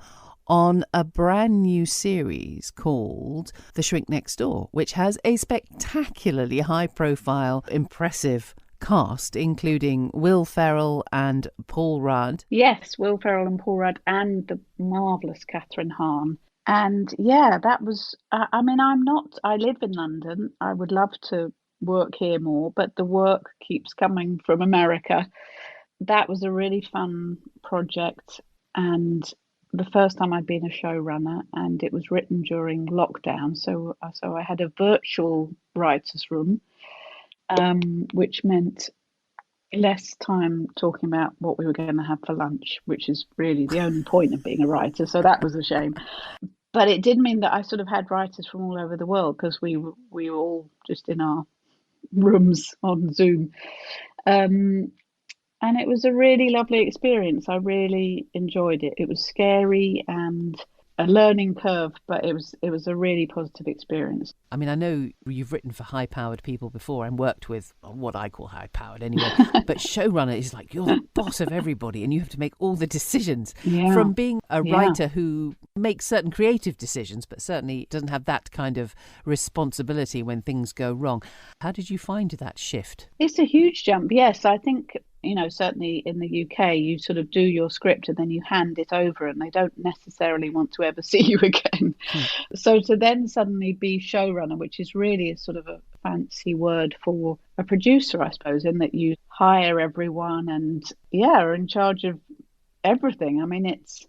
on a brand new series called The Shrink Next Door, which has a spectacularly high-profile, impressive cast, including Will Ferrell and Paul Rudd. Yes, Will Ferrell and Paul Rudd, and the marvellous Kathryn Hahn. And yeah, that was, I mean, I live in London. I would love to work here more, but the work keeps coming from America. That was a really fun project, and the first time I'd been a showrunner, and it was written during lockdown. So I had a virtual writer's room, which meant less time talking about what we were going to have for lunch, which is really the only point of being a writer. So that was a shame. But it did mean that I sort of had writers from all over the world, because we were all just in our rooms on Zoom. And it was a really lovely experience. I really enjoyed it. It was scary and a learning curve, but it was a really positive experience. I mean, I know you've written for high-powered people before and worked with what I call high-powered anyway, but showrunner is like you're the boss of everybody, and you have to make all the decisions. From being a writer who makes certain creative decisions, but certainly doesn't have that kind of responsibility when things go wrong. How did you find that shift? It's a huge jump, yes. I think, certainly in the UK, you sort of do your script and then you hand it over, and they don't necessarily want to ever see you again. So to then suddenly be showrunner, which is really a sort of a fancy word for a producer, I suppose, in that you hire everyone and are in charge of everything. I mean, it's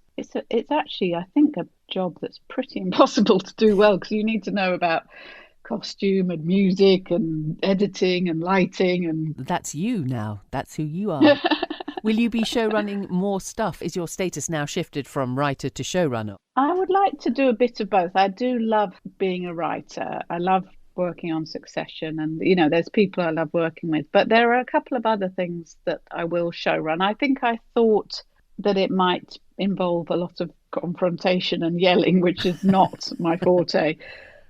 actually, I think, a job that's pretty impossible to do well, because you need to know about costume and music and editing and lighting. And that's you now. That's who you are. Will you be showrunning more stuff? Is your status now shifted from writer to showrunner? I would like to do a bit of both. I do love being a writer. I love working on Succession, and there's people I love working with, but there are a couple of other things that I will showrun. I think I thought that it might involve a lot of confrontation and yelling, which is not my forte.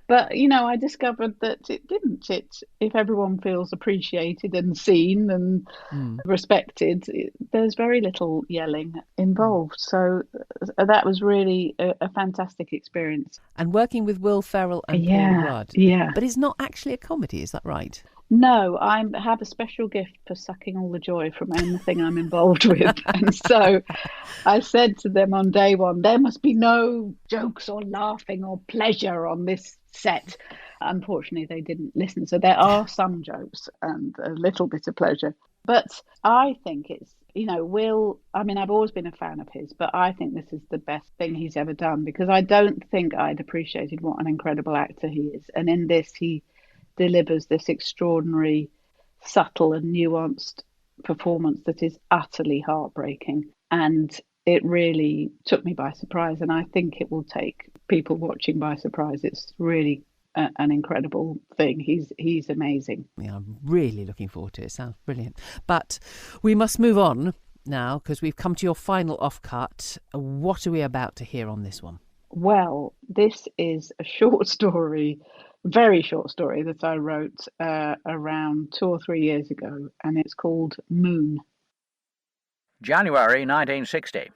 But, I discovered that it didn't. If everyone feels appreciated and seen and respected, there's very little yelling involved. So that was really a fantastic experience. And working with Will Ferrell and Paul Rudd. Yeah. But it's not actually a comedy, is that right? No, I have a special gift for sucking all the joy from anything I'm involved with. And so I said to them on day one, there must be no jokes or laughing or pleasure on this set. Unfortunately, they didn't listen. So there are some jokes and a little bit of pleasure. But I think it's, Will, I mean, I've always been a fan of his, but I think this is the best thing he's ever done because I don't think I'd appreciated what an incredible actor he is. And in this, he delivers this extraordinary, subtle and nuanced performance that is utterly heartbreaking. And it really took me by surprise. And I think it will take people watching by surprise. It's really an incredible thing. He's amazing. Yeah, I'm really looking forward to it. It sounds brilliant. But we must move on now because we've come to your final off-cut. What are we about to hear on this one? Well, this is a short story, very short story that I wrote around 2 or 3 years ago, and it's called Moon. January 1960.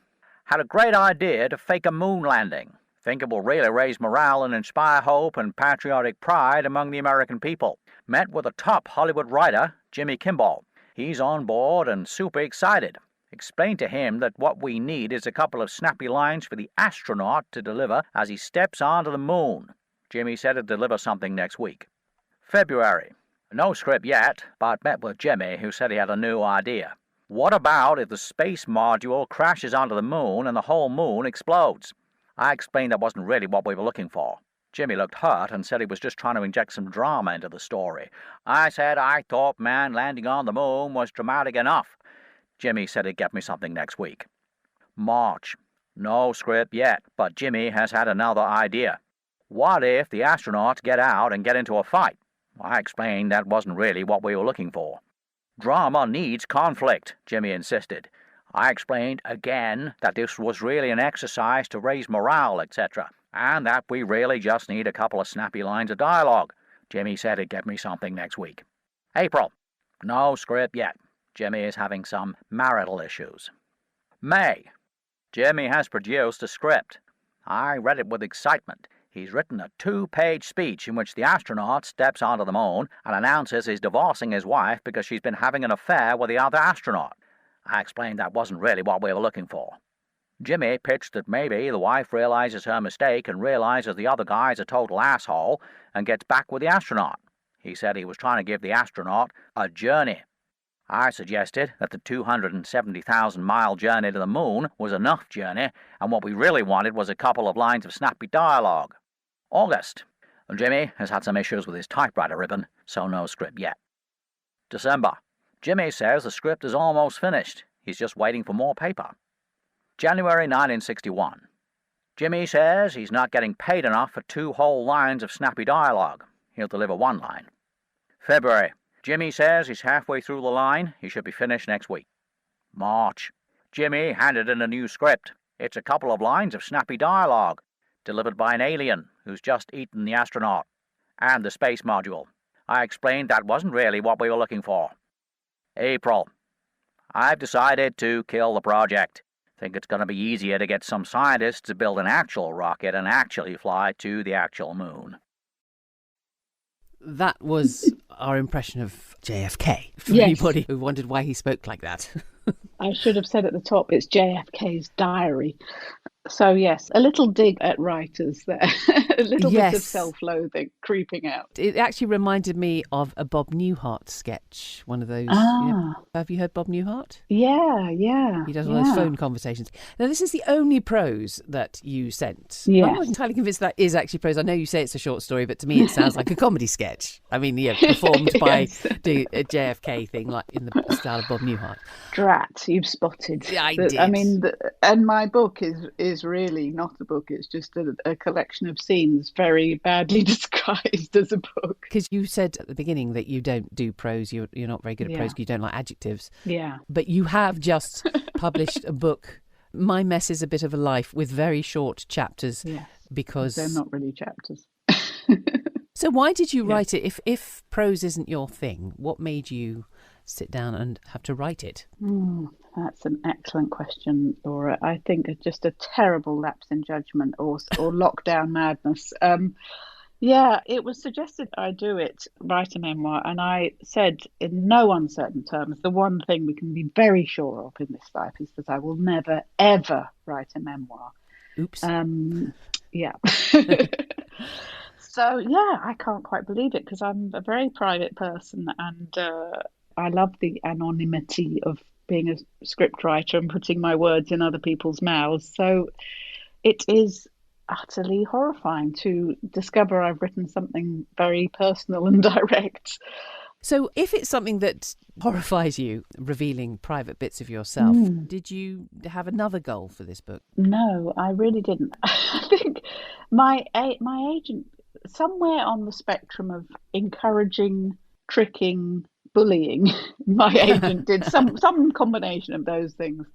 Had a great idea to fake a moon landing. Think it will really raise morale and inspire hope and patriotic pride among the American people. Met with a top Hollywood writer, Jimmy Kimball. He's on board and super excited. Explained to him that what we need is a couple of snappy lines for the astronaut to deliver as he steps onto the moon. Jimmy said he'd deliver something next week. February. No script yet, but met with Jimmy, who said he had a new idea. What about if the space module crashes onto the moon and the whole moon explodes? I explained that wasn't really what we were looking for. Jimmy looked hurt and said he was just trying to inject some drama into the story. I said I thought man landing on the moon was dramatic enough. Jimmy said he'd get me something next week. March. No script yet, but Jimmy has had another idea. What if the astronauts get out and get into a fight? I explained that wasn't really what we were looking for. Drama needs conflict, Jimmy insisted. I explained again that this was really an exercise to raise morale, etc., and that we really just need a couple of snappy lines of dialogue. Jimmy said he'd get me something next week. April. No script yet. Jimmy is having some marital issues. May. Jimmy has produced a script. I read it with excitement. He's written a 2-page speech in which the astronaut steps onto the moon and announces he's divorcing his wife because she's been having an affair with the other astronaut. I explained that wasn't really what we were looking for. Jimmy pitched that maybe the wife realizes her mistake and realizes the other guy's a total asshole and gets back with the astronaut. He said he was trying to give the astronaut a journey. I suggested that the 270,000-mile journey to the moon was enough journey, and what we really wanted was a couple of lines of snappy dialogue. August. Jimmy has had some issues with his typewriter ribbon, so no script yet. December. Jimmy says the script is almost finished. He's just waiting for more paper. January 1961. Jimmy says he's not getting paid enough for 2 whole lines of snappy dialogue. He'll deliver 1 line. February. Jimmy says he's halfway through the line. He should be finished next week. March. Jimmy handed in a new script. It's a couple of lines of snappy dialogue, delivered by an alien who's just eaten the astronaut and the space module. I explained that wasn't really what we were looking for. April. I've decided to kill the project. Think it's going to be easier to get some scientists to build an actual rocket and actually fly to the actual moon. That was our impression of JFK. For Yes. anybody who wondered why he spoke like that. I should have said at the top, it's JFK's diary. So yes, a little dig at writers there, a little bit of Yes. self-loathing creeping out. It actually reminded me of a Bob Newhart sketch, one of those. Have you heard Bob Newhart? Yeah. He does all those phone conversations. Now, this is the only prose that you sent. Yes. I'm not entirely convinced that is actually prose. I know you say it's a short story, but to me it sounds like a comedy sketch. I mean, yeah, performed by doing a JFK thing, like in the style of Bob Newhart. Drat, you've spotted. Yeah, I that- did. I mean, and my book is really not a book. It's just a collection of scenes, very badly disguised as a book. Because you said at the beginning that you don't do prose, you're not very good at Yeah. prose, 'cause you don't like adjectives. Yeah. But you have just published a book, My Mess is a Bit of a Life, with very short chapters. Yes. Because They're not really chapters. So why did you write it? If prose isn't your thing, what made you sit down and have to write it? That's an excellent question, Laura. I think it's just a terrible lapse in judgment or lockdown madness. It was suggested I do it, write a memoir, and I said in no uncertain terms, the one thing we can be very sure of in this life is that I will never, ever write a memoir. Oops. Yeah. So, I can't quite believe it because I'm a very private person and I love the anonymity of being a scriptwriter and putting my words in other people's mouths. So it is utterly horrifying to discover I've written something very personal and direct. So if it's something that horrifies you, revealing private bits of yourself, did you have another goal for this book? No, I really didn't. I think my agent, somewhere on the spectrum of encouraging, tricking, bullying, my agent did some combination of those things.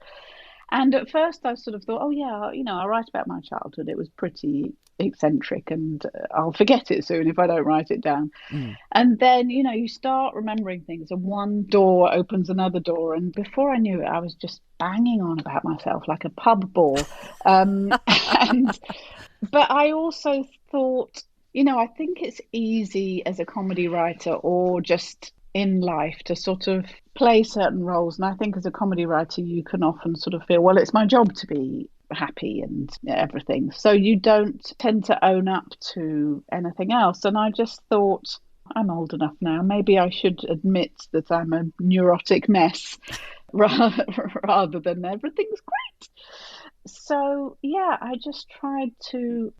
And at first I sort of thought, oh yeah, I'll write about my childhood. It was pretty eccentric and I'll forget it soon if I don't write it down. And then, you start remembering things and one door opens another door. And before I knew it, I was just banging on about myself like a pub bore. But I also thought, I think it's easy as a comedy writer or just in life to sort of play certain roles. And I think as a comedy writer, you can often sort of feel, well, it's my job to be happy and everything. So you don't tend to own up to anything else. And I just thought, I'm old enough now. Maybe I should admit that I'm a neurotic mess rather than everything's great. So, yeah, I just tried to,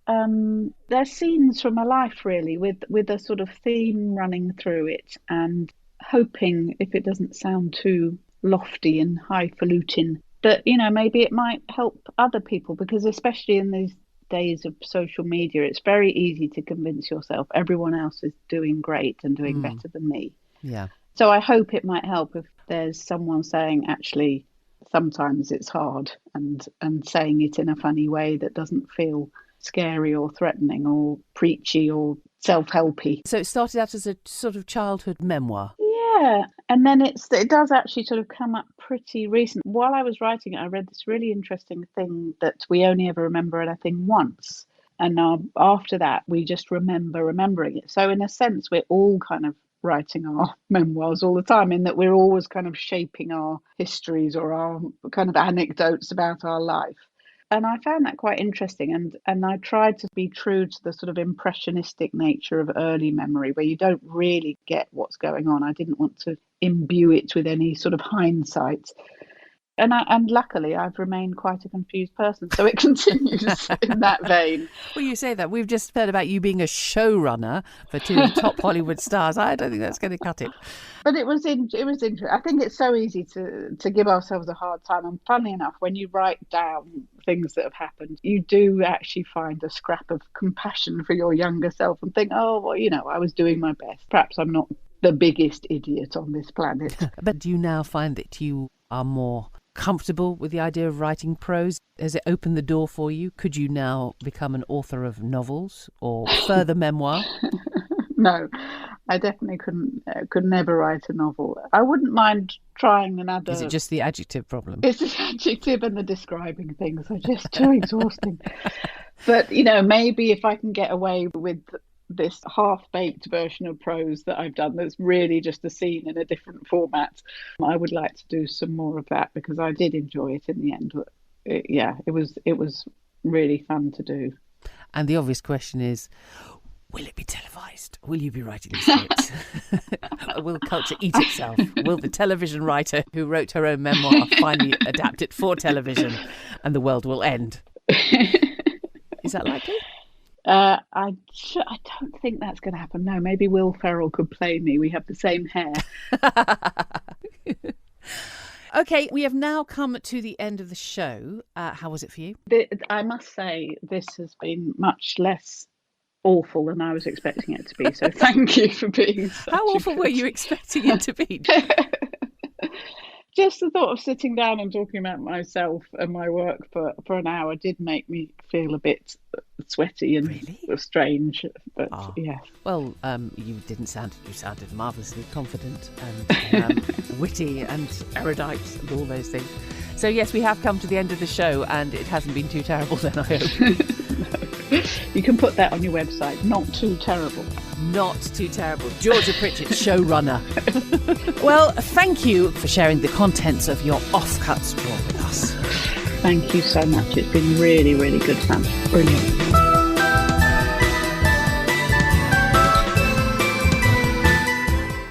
there's scenes from my life really with a sort of theme running through it and hoping, if it doesn't sound too lofty and highfalutin, that, maybe it might help other people, because especially in these days of social media, it's very easy to convince yourself everyone else is doing great and doing better than me. Yeah. So I hope it might help if there's someone saying, actually, sometimes it's hard, and saying it in a funny way that doesn't feel scary or threatening or preachy or self-helpy. So it started out as a sort of childhood memoir. Yeah, and then it does actually sort of come up pretty recent. While I was writing it, I read this really interesting thing that we only ever remember anything once. And now after that, we just remembering it. So in a sense, we're all kind of writing our memoirs all the time, in that we're always kind of shaping our histories or our kind of anecdotes about our life. And I found that quite interesting. And I tried to be true to the sort of impressionistic nature of early memory, where you don't really get what's going on. I didn't want to imbue it with any sort of hindsight. And luckily, I've remained quite a confused person, so it continues in that vein. Well, you say that. We've just heard about you being a showrunner for two top Hollywood stars. I don't think that's going to cut it. But it was interesting. I think it's so easy to give ourselves a hard time. And funnily enough, when you write down things that have happened, you do actually find a scrap of compassion for your younger self and think, oh, well, I was doing my best. Perhaps I'm not the biggest idiot on this planet. But do you now find that you are more comfortable with the idea of writing prose? Has it opened the door for you? Could you now become an author of novels or further memoir? No, I definitely could never write a novel. I wouldn't mind trying another. Is it just the adjective problem? It's the adjective and the describing things are just too exhausting. But, maybe if I can get away with this half-baked version of prose that I've done that's really just a scene in a different format, I would like to do some more of that, because I did enjoy it in the end. It was really fun to do. And the obvious question is, will it be televised? Will you be writing the script? Will culture eat itself? Will the television writer who wrote her own memoir finally adapt it for television and the world will end? Is that likely? I don't think that's going to happen. No, maybe Will Ferrell could play me. We have the same hair. Okay, we have now come to the end of the show. How was it for you? I must say, this has been much less awful than I was expecting it to be. So thank you for being such How awful were you expecting it to be? Just the thought of sitting down and talking about myself and my work for an hour did make me feel a bit sweaty and really? Strange. But yeah. Well, you sounded marvellously confident and witty and erudite and all those things. So yes, we have come to the end of the show, and it hasn't been too terrible then, I hope. No. You can put that on your website. Not too terrible. Not too terrible. Georgia Pritchett, showrunner. Well, thank you for sharing the contents of your Offcuts drawer with us. Thank you so much. It's been really, really good fun. Brilliant.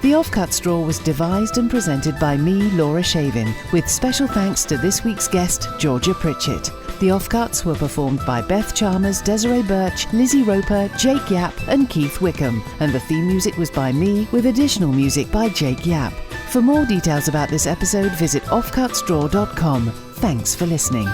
The Offcut Straw was devised and presented by me, Laura Shavin, with special thanks to this week's guest, Georgia Pritchett. The Offcuts were performed by Beth Chalmers, Desiree Birch, Lizzie Roper, Jake Yap and Keith Wickham, and the theme music was by me, with additional music by Jake Yap. For more details about this episode, visit offcutstraw.com. Thanks for listening.